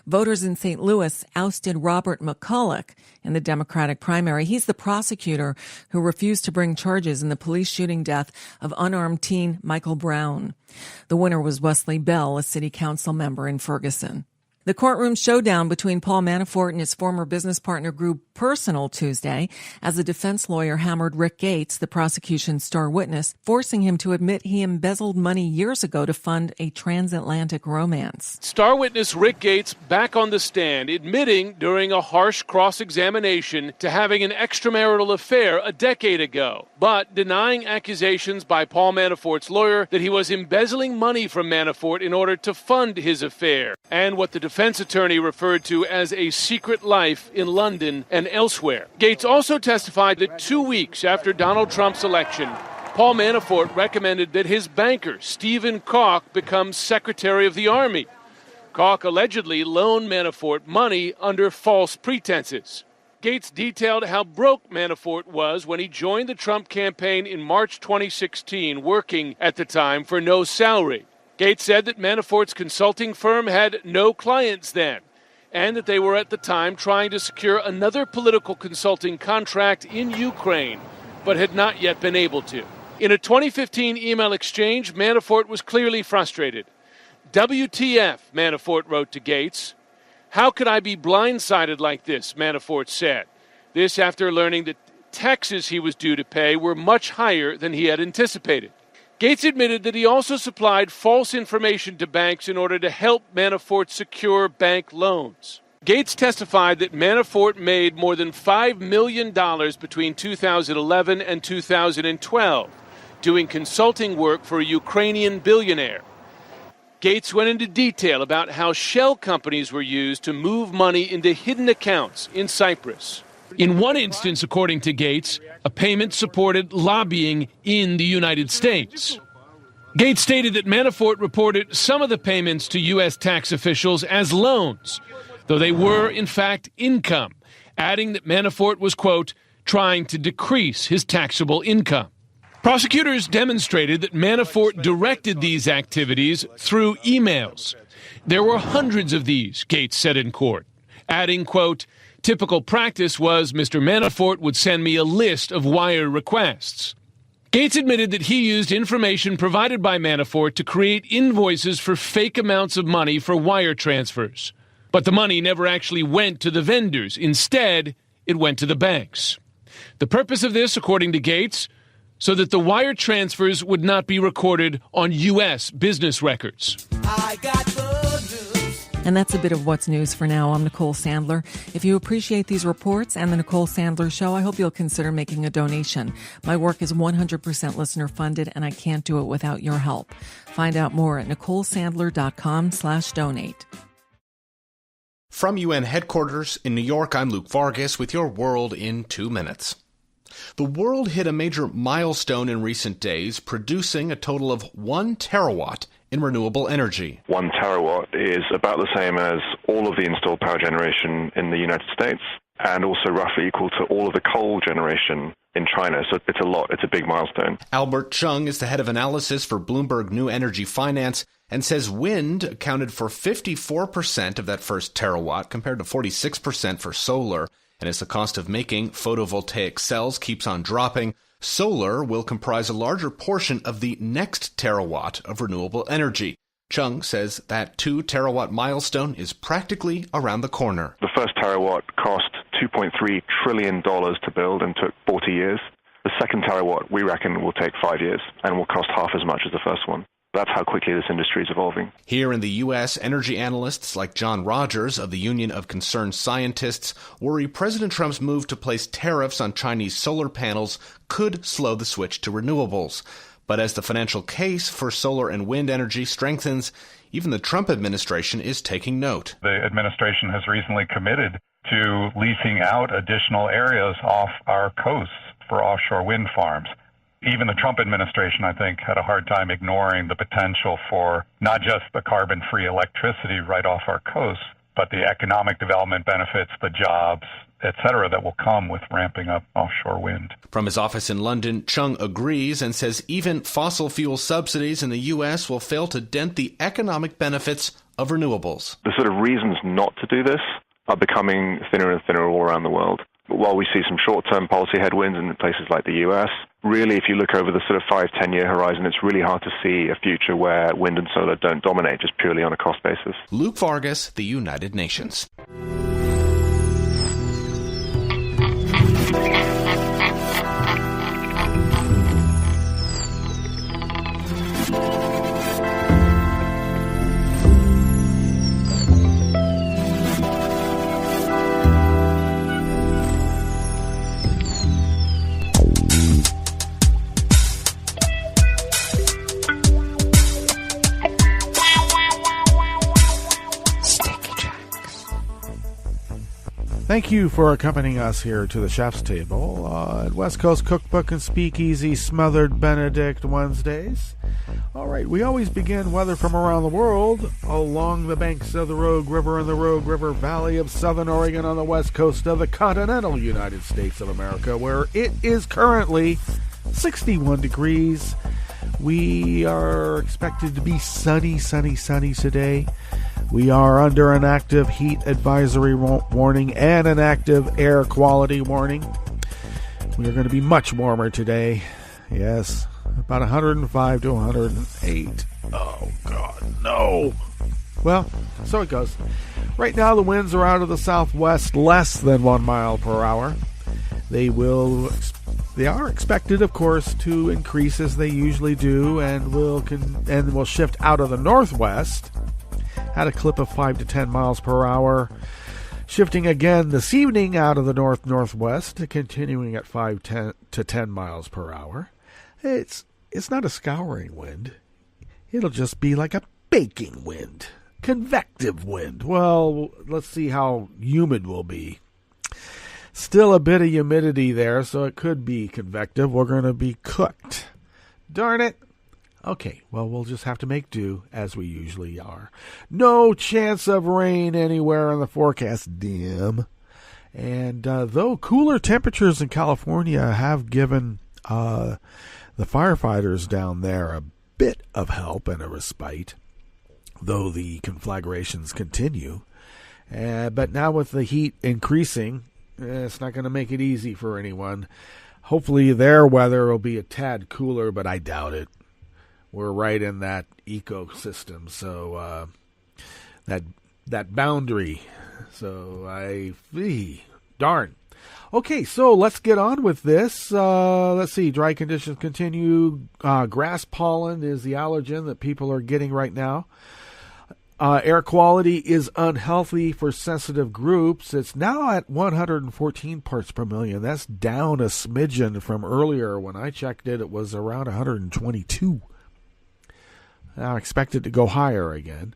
Voters in St. Louis ousted Robert McCulloch in the Democratic primary. He's the prosecutor who refused to bring charges in the police shooting death of unarmed teen Michael Brown. The winner was Wesley Bell, a city council member in Ferguson. The courtroom showdown between Paul Manafort and his former business partner grew personal Tuesday as a defense lawyer hammered Rick Gates, the prosecution's star witness, forcing him to admit he embezzled money years ago to fund a transatlantic romance. Star witness Rick Gates back on the stand, admitting during a harsh cross-examination to having an extramarital affair a decade ago, but denying accusations by Paul Manafort's lawyer that he was embezzling money from Manafort in order to fund his affair, and what the defense attorney referred to as a secret life in London and elsewhere. Gates also testified that 2 weeks after Donald Trump's election, Paul Manafort recommended that his banker, Stephen Koch, become Secretary of the Army. Koch allegedly loaned Manafort money under false pretenses. Gates detailed how broke Manafort was when he joined the Trump campaign in March 2016, working at the time for no salary. Gates said that Manafort's consulting firm had no clients then, and that they were at the time trying to secure another political consulting contract in Ukraine, but had not yet been able to. In a 2015 email exchange, Manafort was clearly frustrated. WTF, Manafort wrote to Gates. How could I be blindsided like this, Manafort said. This after learning that taxes he was due to pay were much higher than he had anticipated. Gates admitted that he also supplied false information to banks in order to help Manafort secure bank loans. Gates testified that Manafort made more than $5 million between 2011 and 2012, doing consulting work for a Ukrainian billionaire. Gates went into detail about how shell companies were used to move money into hidden accounts in Cyprus. In one instance, according to Gates, a payment supported lobbying in the United States. Gates stated that Manafort reported some of the payments to U.S. tax officials as loans, though they were, in fact, income, adding that Manafort was, quote, trying to decrease his taxable income. Prosecutors demonstrated that Manafort directed these activities through emails. There were hundreds of these, Gates said in court, adding, quote, typical practice was Mr. Manafort would send me a list of wire requests. Gates admitted that he used information provided by Manafort to create invoices for fake amounts of money for wire transfers. But the money never actually went to the vendors. Instead, it went to the banks. The purpose of this, according to Gates, so that the wire transfers would not be recorded on U.S. business records. And that's a bit of what's news for now. I'm Nicole Sandler. If you appreciate these reports and the Nicole Sandler Show, I hope you'll consider making a donation. My work is 100% listener funded, and I can't do it without your help. Find out more at NicoleSandler.com/donate. From UN headquarters in New York, I'm Luke Vargas with your World in 2 minutes. The world hit a major milestone in recent days, producing a total of 1 terawatt in renewable energy. 1 terawatt is about the same as all of the installed power generation in the United States, and also roughly equal to all of the coal generation in China. So it's a lot. It's a big milestone. Albert Chung is the head of analysis for Bloomberg New Energy Finance and says wind accounted for 54% of that first terawatt compared to 46% for solar. And as the cost of making photovoltaic cells keeps on dropping, solar will comprise a larger portion of the next terawatt of renewable energy. Chung says that 2 terawatt milestone is practically around the corner. The first terawatt cost $2.3 trillion to build and took 40 years. The second terawatt, we reckon, will take 5 years and will cost half as much as the first one. That's how quickly this industry is evolving. Here in the U.S., energy analysts like John Rogers of the Union of Concerned Scientists worry President Trump's move to place tariffs on Chinese solar panels could slow the switch to renewables. But as the financial case for solar and wind energy strengthens, even the Trump administration is taking note. The administration has recently committed to leasing out additional areas off our coasts for offshore wind farms. Even the Trump administration, I think, had a hard time ignoring the potential for not just the carbon-free electricity right off our coast, but the economic development benefits, the jobs, et cetera, that will come with ramping up offshore wind. From his office in London, Chung agrees and says even fossil fuel subsidies in the U.S. will fail to dent the economic benefits of renewables. The sort of reasons not to do this are becoming thinner and thinner all around the world. But while we see some short-term policy headwinds in places like the U.S., really, if you look over the sort of 5-10 year horizon, it's really hard to see a future where wind and solar don't dominate just purely on a cost basis. Luke Vargas, The United Nations. Thank you for accompanying us here to the chef's table at West Coast Cookbook and Speakeasy Smothered Benedict Wednesdays. All right, we always begin weather from around the world along the banks of the Rogue River and the Rogue River Valley of Southern Oregon on the west coast of the continental United States of America, where it is currently 61 degrees. We are expected to be sunny today. We are under an active heat advisory warning and an active air quality warning. We are going to be much warmer today. Yes, about 105 to 108. Oh, God, no. Well, so it goes. Right now, the winds are out of the southwest, less than 1 mile per hour. They are expected, of course, to increase as they usually do, and will shift out of the northwest at a clip of 5 to 10 miles per hour, shifting again this evening out of the northwest, continuing at 5 to 10 miles per hour. It's not a scouring wind. It'll just be like a baking wind, convective wind. Well, let's see how humid we'll be. Still a bit of humidity there, so it could be convective. We're going to be cooked. Darn it. Okay, well, we'll just have to make do as we usually are. No chance of rain anywhere in the forecast. Dim. And though cooler temperatures in California have given the firefighters down there a bit of help and a respite, though the conflagrations continue. But now with the heat increasing, it's not going to make it easy for anyone. Hopefully their weather will be a tad cooler, but I doubt it. We're right in that ecosystem, so that boundary. So darn. Okay, so let's get on with this. Let's see. Dry conditions continue. Grass pollen is the allergen that people are getting right now. Air quality is unhealthy for sensitive groups. It's now at 114 parts per million. That's down a smidgen from earlier. When I checked it, it was around 122. I expect it to go higher again.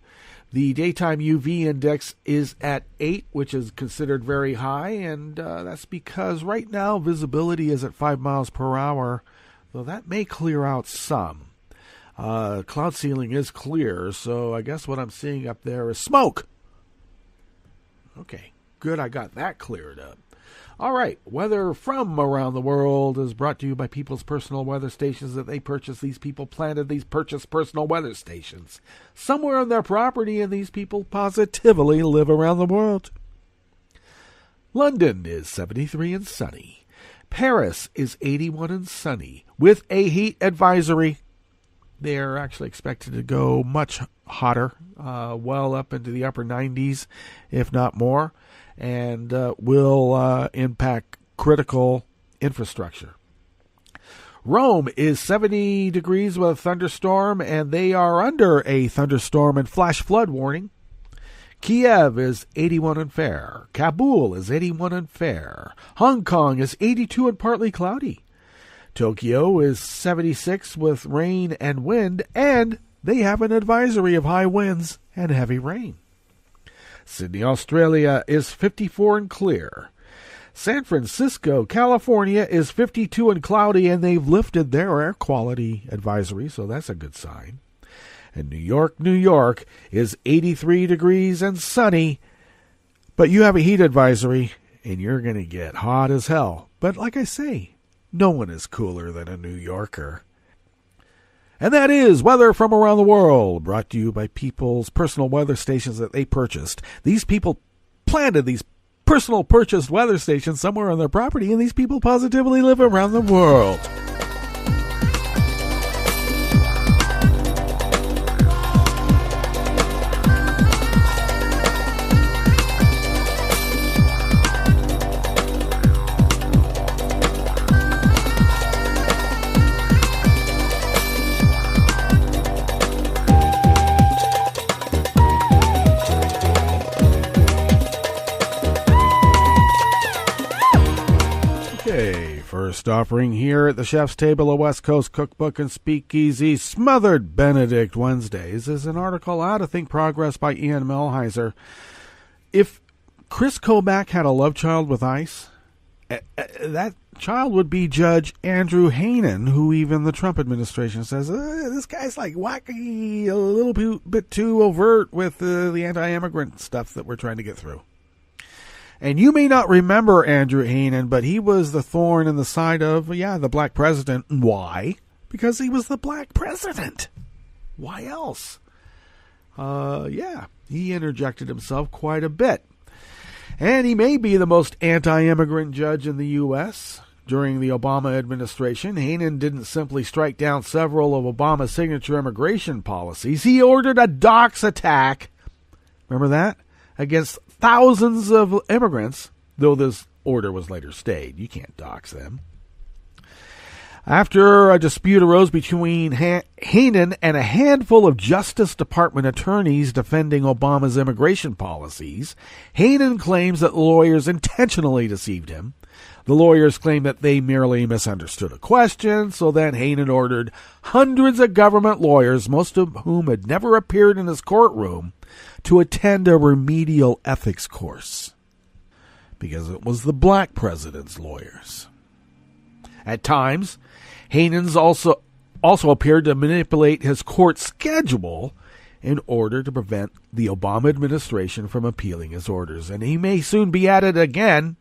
The daytime UV index is at 8, which is considered very high, and that's because right now visibility is at 5 miles per hour, though that may clear out some. Cloud ceiling is clear, so I guess what I'm seeing up there is smoke. Okay, good, I got that cleared up. All right, weather from around the world is brought to you by People's Personal Weather Stations that they purchased. These people planted these purchased personal weather stations somewhere on their property, and these people positively live around the world. London is 73 and sunny. Paris is 81 and sunny with a heat advisory. They are actually expected to go much hotter, well up into the upper 90s, if not more, and will impact critical infrastructure. Rome is 70 degrees with a thunderstorm, and they are under a thunderstorm and flash flood warning. Kiev is 81 and fair. Kabul is 81 and fair. Hong Kong is 82 and partly cloudy. Tokyo is 76 with rain and wind, and they have an advisory of high winds and heavy rain. Sydney, Australia is 54 and clear. San Francisco, California is 52 and cloudy, and they've lifted their air quality advisory, so that's a good sign. And New York is 83 degrees and sunny, but you have a heat advisory, and you're going to get hot as hell. But like I say, no one is cooler than a New Yorker. And that is weather from around the world, brought to you by people's personal weather stations that they purchased. These people planted these personal purchased weather stations somewhere on their property, and these people positively live around the world. First offering here at the chef's table of West Coast Cookbook and Speakeasy, Smothered Benedict Wednesdays, is an article out of Think Progress by Ian Melheiser. If Chris Kobach had a love child with ICE, that child would be Judge Andrew Hanen, who even the Trump administration says, this guy's like wacky, a little bit too overt with the anti-immigrant stuff that we're trying to get through. And you may not remember Andrew Hanen, but he was the thorn in the side of, the black president. Why? Because he was the black president. Why else? He interjected himself quite a bit. And he may be the most anti-immigrant judge in the U.S. During the Obama administration, Hanen didn't simply strike down several of Obama's signature immigration policies. He ordered a dox attack. Remember that? Against thousands of immigrants, though this order was later stayed. You can't dox them. After a dispute arose between Hanen and a handful of Justice Department attorneys defending Obama's immigration policies, Hanen claims that lawyers intentionally deceived him. The lawyers claim that they merely misunderstood a question, so then Hanen ordered hundreds of government lawyers, most of whom had never appeared in his courtroom, to attend a remedial ethics course, because it was the black president's lawyers. At times, Hanen's also appeared to manipulate his court schedule in order to prevent the Obama administration from appealing his orders, and he may soon be at it again.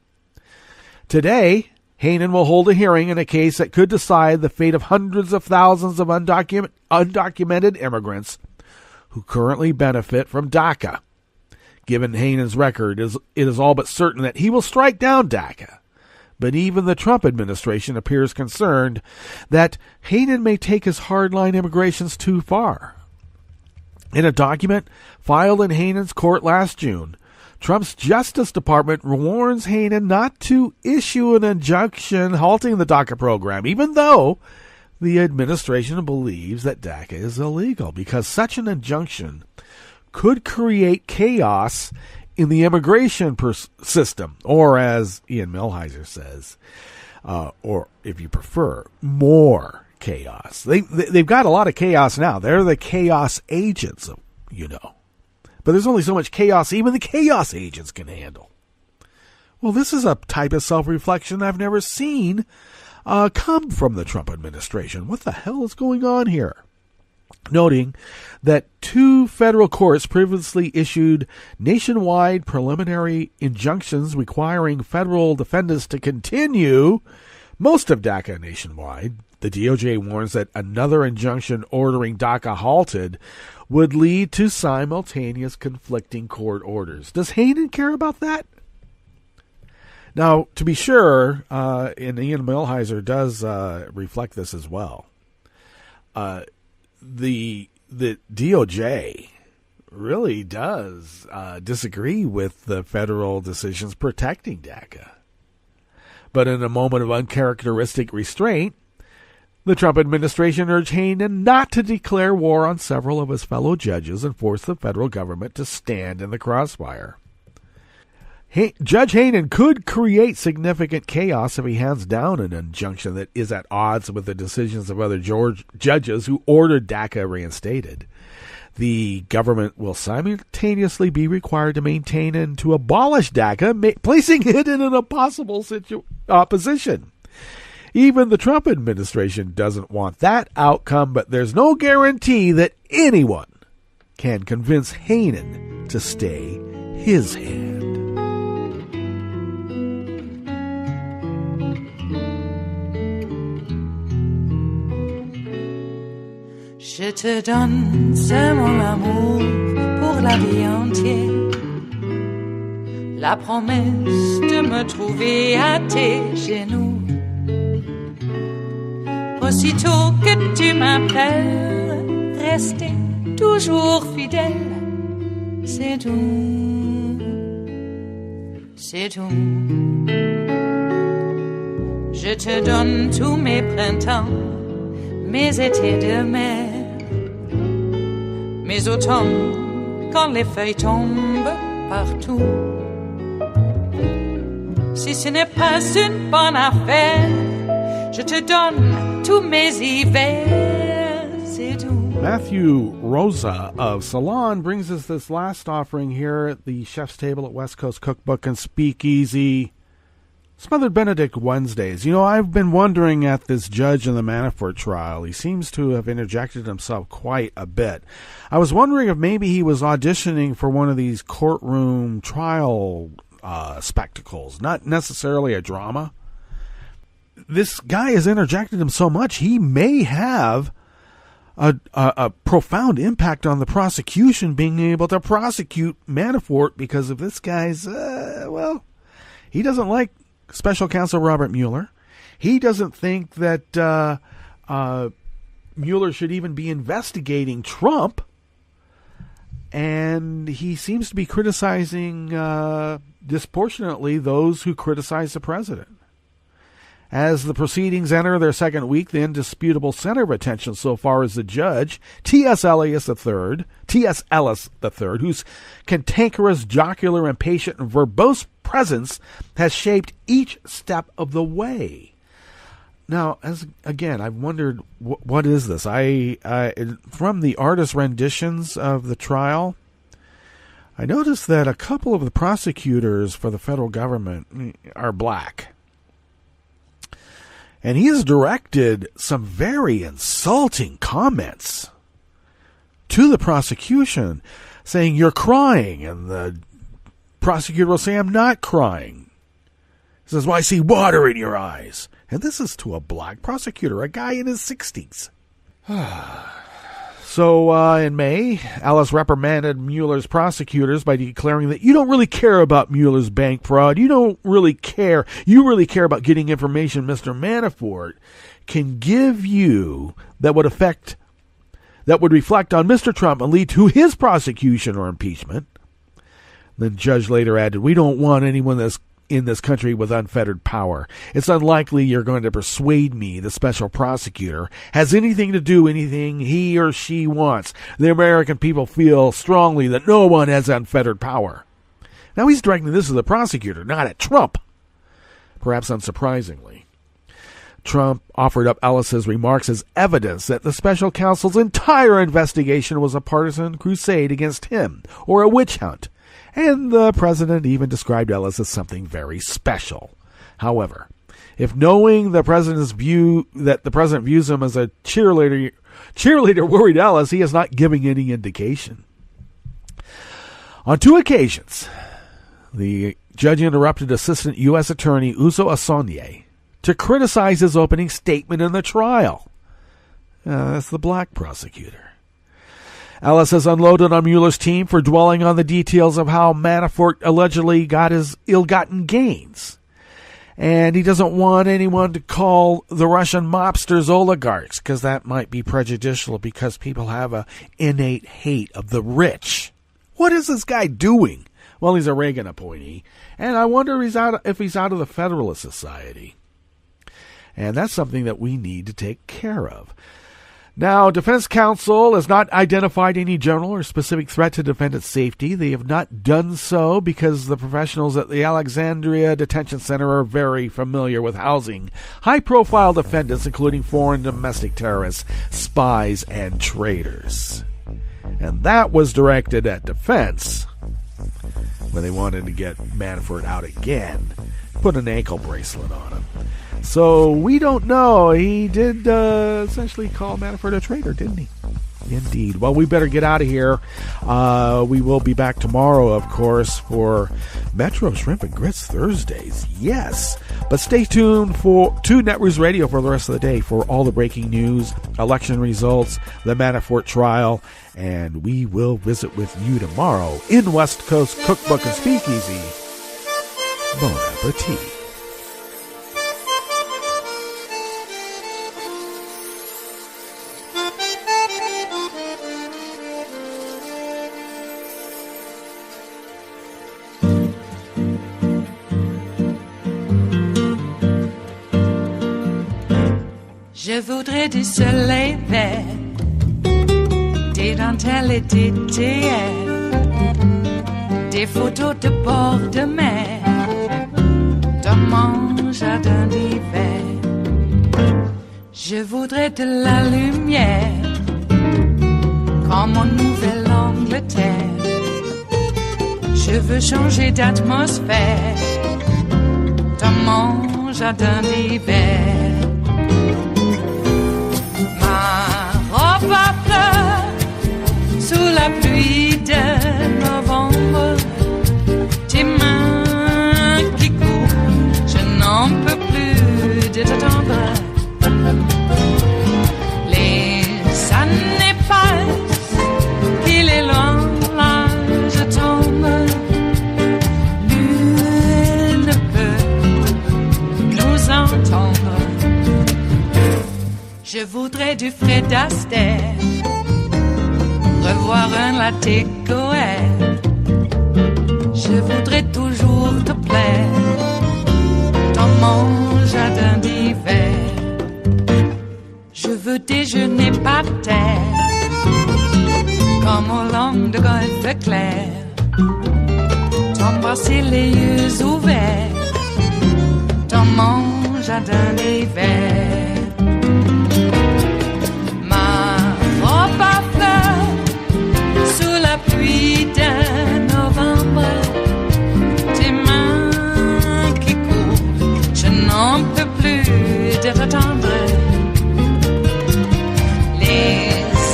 Today, Hanen will hold a hearing in a case that could decide the fate of hundreds of thousands of undocumented immigrants who currently benefit from DACA. Given Hanen's record, it is all but certain that he will strike down DACA. But even the Trump administration appears concerned that Hanen may take his hardline immigrations too far. In a document filed in Hanen's court last June, Trump's Justice Department warns Hanen not to issue an injunction halting the DACA program, even though the administration believes that DACA is illegal, because such an injunction could create chaos in the immigration system, or as Ian Melheiser says, or if you prefer, more chaos. They've got a lot of chaos now. They're the chaos agents, But there's only so much chaos even the chaos agents can handle. Well, this is a type of self-reflection I've never seen come from the Trump administration. What the hell is going on here? Noting that 2 federal courts previously issued nationwide preliminary injunctions requiring federal defendants to continue most of DACA nationwide, the DOJ warns that another injunction ordering DACA halted would lead to simultaneous conflicting court orders. Does Hanen care about that? Now, to be sure, and Ian Melheiser does reflect this as well, the DOJ really does disagree with the federal decisions protecting DACA. But in a moment of uncharacteristic restraint, the Trump administration urged Hanen not to declare war on several of his fellow judges and force the federal government to stand in the crossfire. Judge Hanen could create significant chaos if he hands down an injunction that is at odds with the decisions of other judges who ordered DACA reinstated. The government will simultaneously be required to maintain and to abolish DACA, placing it in an impossible position. Even the Trump administration doesn't want that outcome, but there's no guarantee that anyone can convince Hanen to stay his hand. Je te donne ce mon amour pour la vie entière. La promesse de me trouver à tes genoux. Aussitôt que tu m'appelles, rester toujours fidèle. C'est tout, c'est tout. Je te donne tous mes printemps, mes étés de mer. Mes automnes, quand les feuilles tombent partout. Si ce n'est pas une bonne affaire, je te donne tous mes hivers, c'est tout. Matthew Rosa of Salon brings us this last offering here at the chef's table at West Coast Cookbook and Speakeasy. Smothered Benedict Wednesdays. You know, I've been wondering at this judge in the Manafort trial. He seems to have interjected himself quite a bit. I was wondering if maybe he was auditioning for one of these courtroom trial spectacles, not necessarily a drama. This guy has interjected him so much, he may have a profound impact on the prosecution being able to prosecute Manafort because of this guy's, he doesn't like Special Counsel Robert Mueller. He doesn't think that Mueller should even be investigating Trump. And he seems to be criticizing disproportionately those who criticize the president. As the proceedings enter their second week, the indisputable center of attention so far is the judge, T.S. Ellis III, whose cantankerous, jocular, impatient, and verbose presence has shaped each step of the way. Now, I've wondered, what is this? From the artist renditions of the trial, I noticed that a couple of the prosecutors for the federal government are black. And he has directed some very insulting comments to the prosecution, saying, "You're crying." And the prosecutor will say, "I'm not crying." He says, "Well, I see water in your eyes." And this is to a black prosecutor, a guy in his 60s. So in May, Ellis reprimanded Mueller's prosecutors by declaring that you don't really care about Mueller's bank fraud. You don't really care. You really care about getting information Mr. Manafort can give you that would reflect on Mr. Trump and lead to his prosecution or impeachment. The judge later added, "We don't want anyone that's in this country with unfettered power. It's unlikely you're going to persuade me the special prosecutor has anything to do anything he or she wants. The American people feel strongly that no one has unfettered power." Now he's directing this at the prosecutor, not at Trump. Perhaps unsurprisingly. Trump offered up Ellis's remarks as evidence that the special counsel's entire investigation was a partisan crusade against him, or a witch hunt. And the president even described Ellis as something very special. However, if knowing the president views him as a cheerleader worried Ellis, he is not giving any indication. On 2 occasions, the judge interrupted Assistant U.S. Attorney Uzo Asonye to criticize his opening statement in the trial. That's the black prosecutor. Ellis has unloaded on Mueller's team for dwelling on the details of how Manafort allegedly got his ill-gotten gains. And he doesn't want anyone to call the Russian mobsters oligarchs, because that might be prejudicial because people have an innate hate of the rich. What is this guy doing? Well, he's a Reagan appointee, and I wonder if he's out of the Federalist Society. And that's something that we need to take care of. Now, defense counsel has not identified any general or specific threat to defendant's safety. They have not done so because the professionals at the Alexandria Detention Center are very familiar with housing high-profile defendants, including foreign and domestic terrorists, spies, and traitors. And that was directed at defense when they wanted to get Manafort out again, put an ankle bracelet on him. So we don't know. He did essentially call Manafort a traitor, didn't he? Indeed. Well, we better get out of here. We will be back tomorrow, of course, for Metro Shrimp and Grits Thursdays. Yes. But stay tuned to Netroots Radio for the rest of the day for all the breaking news, election results, the Manafort trial, and we will visit with you tomorrow in West Coast Cookbook and Speakeasy. Bon appetit. Je voudrais du soleil vert, des dentelles et des théâtres, des photos de bord de mer, dans mon jardin d'hiver. Je voudrais de la lumière, comme en Nouvelle-Angleterre. Je veux changer d'atmosphère, dans mon jardin d'hiver. Ma fleur sous la pluie de novembre, tes mains qui courent, je n'en peux plus de t'attendre. Les années passent, il est loin, là je tombe. Nul ne peut nous entendre. Je voudrais du Fred Astaire, revoir un latte Goël. Je voudrais toujours te plaire dans mon jardin d'hiver. Je veux déjeuner par terre, comme au long de golfe clair. T'embrasser les yeux ouverts dans mon jardin d'hiver. Pluie de novembre, tes mains qui courent, je n'en peux plus de t'attendre. Les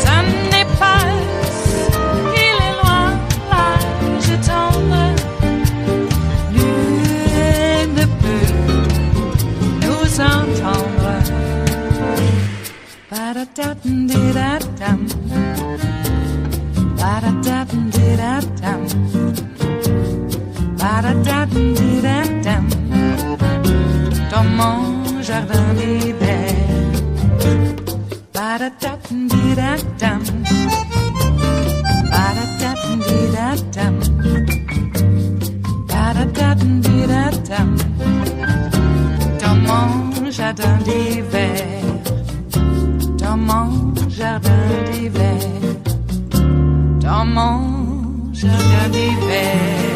années passent, il est loin, là je tombe. Nul ne peut nous entendre. Ba-da-da-dum-di-da-dum. Ba-da-da-dum-di-da-dum. Ba-da-da-dum-di-da-dum. Dans mon jardin d'hiver. Ba-da-da-dum-di-da-dum. Ba-da-da-dum-di-da-dum. Ba-da-da-dum-di-da-dum. Dans mon jardin d'hiver. Dans mon jardin d'hiver. Dans mon jardin d'hiver.